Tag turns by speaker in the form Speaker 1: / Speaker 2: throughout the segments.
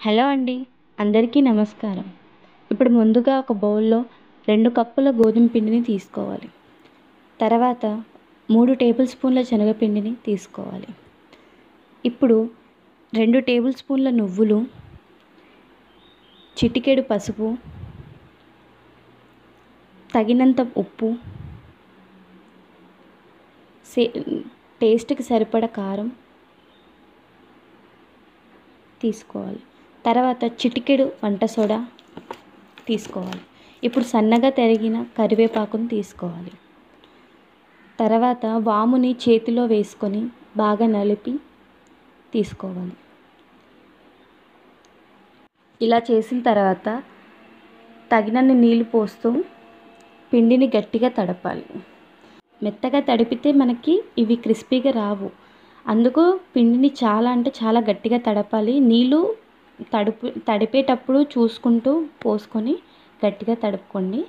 Speaker 1: Hello అండి, అందరికీ నమస్కారం. ఇప్పుడు ముందుగా ఒక బౌల్లో 2 కప్పుల గోధుమ పిండిని తీసుకోవాలి. తర్వాత 3 టేబుల్ స్పూన్ల శనగపిండిని తీసుకోవాలి. ఇప్పుడు 2 టేబుల్ స్పూన్ల నువ్వులు, చిటికెడు పసుపు, తగినంత ఉప్పు, టేస్ట్కి సరిపడ కారం తీసుకోవాలి. తర్వాత చిటికెడు వంట సోడా తీసుకోవాలి. ఇప్పుడు సన్నగా తరిగిన కరివేపాకును తీసుకోవాలి. తర్వాత వాముని చేతిలో వేసుకొని బాగా నలిపి తీసుకోవాలి. ఇలా చేసిన తర్వాత తగినన్ని నీళ్లు పోస్తూ పిండిని గట్టిగా తడపాలి. మెత్తగా తడిపితే మనకి ఇవి క్రిస్పీగా రావు. అందుకు పిండిని చాలా గట్టిగా తడపాలి. నీళ్ళు తడిపేటప్పుడు చూసుకుంటూ పోసుకొని గట్టిగా తడుపుకోండి.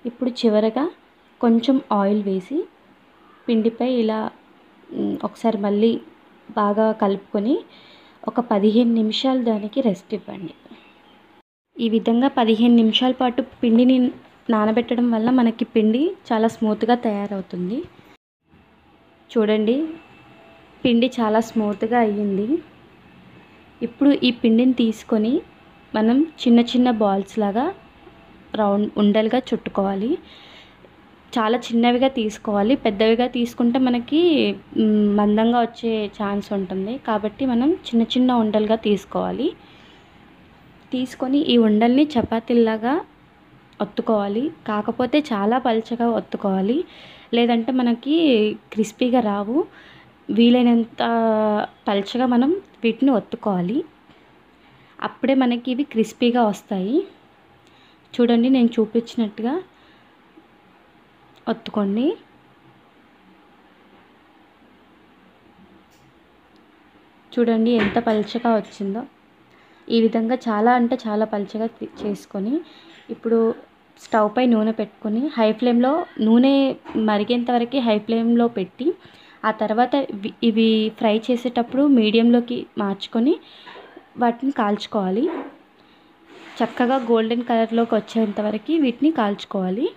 Speaker 1: ఇప్పుడు చివరగా కొంచెం ఆయిల్ వేసి పిండిపై ఇలా ఒకసారి మళ్ళీ బాగా కలుపుకొని ఒక 15 నిమిషాలు దానికి రెస్ట్ ఇవ్వండి. ఈ విధంగా 15 నిమిషాల పాటు పిండిని నానబెట్టడం వల్ల మనకి పిండి చాలా స్మూత్గా తయారవుతుంది. చూడండి, పిండి చాలా స్మూత్గా అయ్యింది. ఇప్పుడు ఈ పిండిని తీసుకొని మనం చిన్న బాల్స్ లాగా ఉండలుగా చుట్టుకోవాలి. చాలా చిన్నవిగా తీసుకోవాలి. పెద్దవిగా తీసుకుంటే మనకి మందంగా వచ్చే ఛాన్స్ ఉంటుంది. కాబట్టి మనం చిన్న ఉండలుగా తీసుకోవాలి. తీసుకొని ఈ ఉండల్ని చపాతీల్లాగా ఒత్తుకోవాలి. కాకపోతే చాలా పలుచగా ఒత్తుకోవాలి, లేదంటే మనకి క్రిస్పీగా రావు. వీలైనంత పలుచగా మనం వీటిని ఒత్తుకోవాలి. అప్పుడే మనకి ఇవి క్రిస్పీగా వస్తాయి. చూడండి, నేను చూపించినట్టుగా ఒత్తుకోండి. చూడండి ఎంత పలుచగా వచ్చిందో. ఈ విధంగా చాలా పలుచగా చేసుకొని ఇప్పుడు స్టవ్ పై నూనె పెట్టుకొని నూనె మరిగేంత వరకు హై ఫ్లేమ్లో పెట్టి, ఆ తర్వాత ఇవి ఫ్రై చేసేటప్పుడు మీడియంలోకి మార్చుకొని వాటిని కాల్చుకోవాలి. చక్కగా గోల్డెన్ కలర్లోకి వచ్చేంత వరకు వీటిని కాల్చుకోవాలి.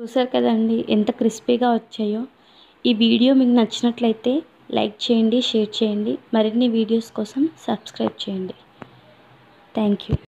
Speaker 1: చూసారు కదండి ఎంత క్రిస్పీగా వచ్చాయో. ఈ వీడియో మీకు నచ్చినట్లయితే లైక్ చేయండి, షేర్ చేయండి. మరిన్ని వీడియోస్ కోసం సబ్స్క్రైబ్ చేయండి. Thank you.